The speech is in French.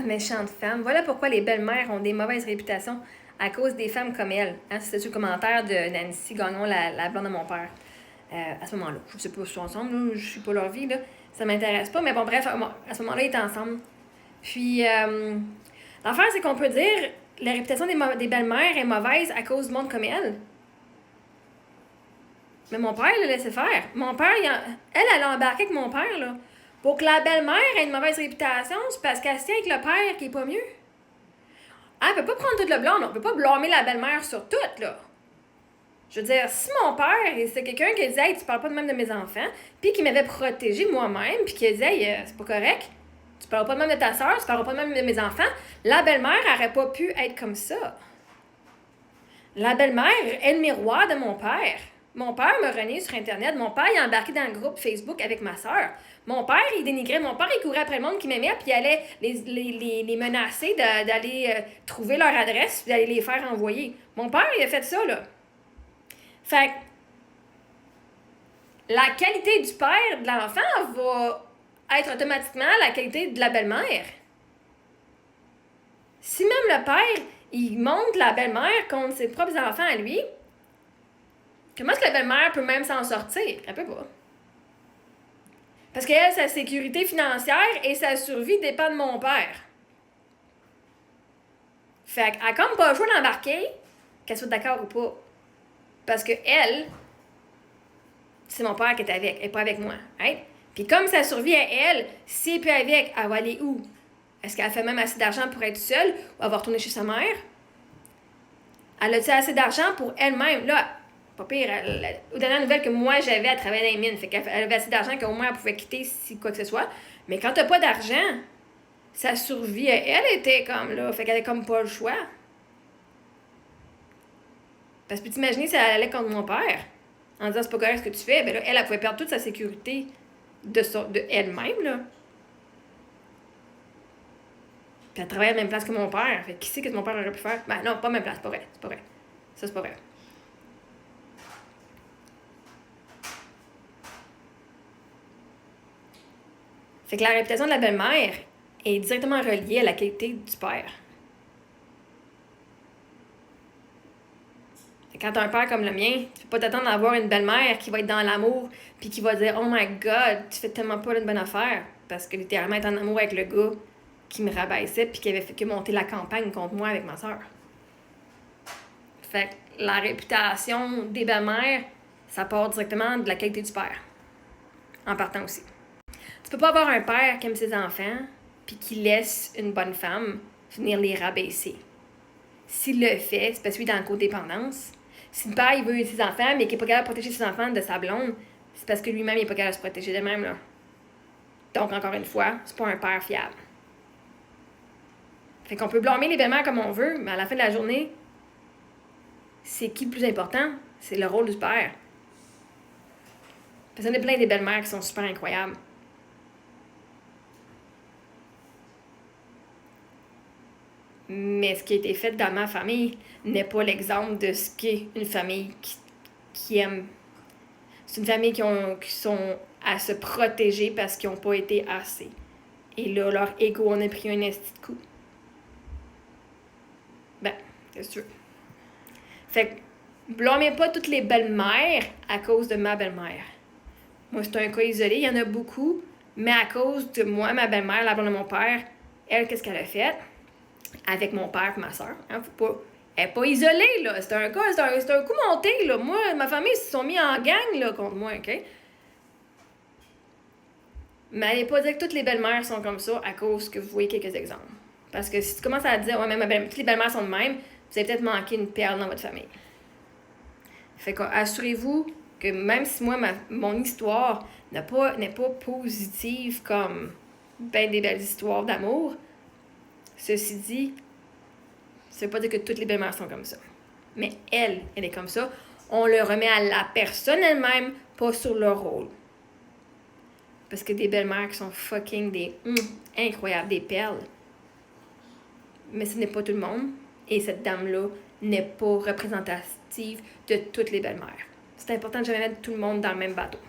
méchante femme. Voilà pourquoi les belles-mères ont des mauvaises réputations à cause des femmes comme elle. Hein, c'était le commentaire de Nancy Gagnon, la blonde de mon père. À ce moment-là. Je sais pas si ils sont ensemble, là, je suis pas leur vie, là. Ça m'intéresse pas, mais bon, bref, à ce moment-là, ils étaient ensemble. Puis, l'affaire, c'est qu'on peut dire la réputation des belles-mères est mauvaise à cause du monde comme elle. Mais mon père l'a laissé faire. Mon père, elle a embarqué avec mon père, là. Pour que la belle-mère ait une mauvaise réputation, c'est parce qu'elle se tient avec le père qui est pas mieux. Elle peut pas prendre tout le blanc, on peut pas blâmer la belle-mère sur tout, là. Je veux dire, si mon père, c'est quelqu'un qui disait « Hey, tu parles pas de même de mes enfants », puis qui m'avait protégée moi-même, puis qui disait hey, « c'est pas correct, tu parles pas de même de ta soeur, tu parles pas de même de mes enfants », la belle-mère aurait pas pu être comme ça. La belle-mère est le miroir de mon père. Mon père m'a renié sur Internet. Mon père, il a embarqué dans le groupe Facebook avec ma soeur. Mon père, il dénigrait. Mon père, il courait après le monde qui m'aimait, puis il allait les menacer d'aller trouver leur adresse, puis d'aller les faire envoyer. Mon père, il a fait ça, là. Fait que la qualité du père de l'enfant va être automatiquement la qualité de la belle-mère. Si même le père, il monte la belle-mère contre ses propres enfants à lui, comment est-ce que la belle-mère peut même s'en sortir? Elle peut pas. Parce qu'elle, sa sécurité financière et sa survie dépendent de mon père. Fait qu'elle a comme pas le choix d'embarquer, qu'elle soit d'accord ou pas. Parce que elle, c'est mon père qui est avec, elle n'est pas avec moi. Hein? Puis comme sa survie à elle, si elle peut avec, elle va aller où? Est-ce qu'elle fait même assez d'argent pour être seule ou elle va retourner chez sa mère? Elle a-t-elle assez d'argent pour elle-même? Là, pas pire, aux dernières nouvelles que moi j'avais, elle travaillait dans les mines. Fait qu'elle avait assez d'argent qu'au moins elle pouvait quitter si quoi que ce soit. Mais quand t'as pas d'argent, sa survie à elle était comme là. Fait qu'elle avait comme pas le choix. Parce que peux t'imaginer si elle allait contre mon père en disant c'est pas correct ce que tu fais, ben là, elle pouvait perdre toute sa sécurité de elle-même, là. Puis elle travaillait à la même place que mon père. Fait qui sait que mon père aurait pu faire? Ben non, pas à la même place, c'est pas vrai. C'est pas vrai. Ça, c'est pas vrai. Fait que la réputation de la belle-mère est directement reliée à la qualité du père. Quand t'as un père comme le mien, tu peux pas t'attendre à avoir une belle-mère qui va être dans l'amour puis qui va dire « Oh my God, tu fais tellement pas une bonne affaire. » Parce que littéralement, elle est en amour avec le gars qui me rabaissait puis qui avait fait que monter la campagne contre moi avec ma soeur. Fait que la réputation des belles-mères, ça part directement de la qualité du père. En partant aussi. Tu peux pas avoir un père qui aime ses enfants puis qui laisse une bonne femme venir les rabaisser. S'il le fait, c'est parce qu'il est dans la codépendance. Si le père il veut ses enfants, mais qu'il n'est pas capable de protéger ses enfants de sa blonde, c'est parce que lui-même il n'est pas capable de se protéger de lui-même, là. Donc, encore une fois, c'est pas un père fiable. Fait qu'on peut blâmer les belles-mères comme on veut, mais à la fin de la journée, c'est qui le plus important? C'est le rôle du père. Parce qu'il y en a plein des belles-mères qui sont super incroyables. Mais ce qui a été fait dans ma famille n'est pas l'exemple de ce qu'est une famille qui aime. C'est une famille qui sont à se protéger parce qu'ils n'ont pas été assez. Et là, leur ego en a pris un esti de coup. Ben, qu'est-ce que tu veux? Fait que, blâmez pas toutes les belles-mères à cause de ma belle-mère. Moi, c'est un cas isolé, il y en a beaucoup, mais à cause de moi, ma belle-mère, la blonde de mon père, elle, qu'est-ce qu'elle a fait? Avec mon père et ma soeur. Hein, elle n'est pas isolée, là. C'est un coup monté, là. Moi, ma famille se sont mis en gang, là, contre moi, OK? Mais elle n'est pas dire que toutes les belles-mères sont comme ça à cause que vous voyez quelques exemples. Parce que si tu commences à dire, ouais, mais toutes les belles-mères sont de même, vous avez peut-être manqué une perle dans votre famille. Fait qu'assurez-vous que même si moi, mon histoire n'est pas positive comme ben des belles histoires d'amour, ceci dit, ça veut pas dire que toutes les belles-mères sont comme ça. Mais elle est comme ça. On le remet à la personne elle-même, pas sur leur rôle. Parce que des belles-mères qui sont fucking incroyables, des perles. Mais ce n'est pas tout le monde. Et cette dame-là n'est pas représentative de toutes les belles-mères. C'est important de jamais mettre tout le monde dans le même bateau.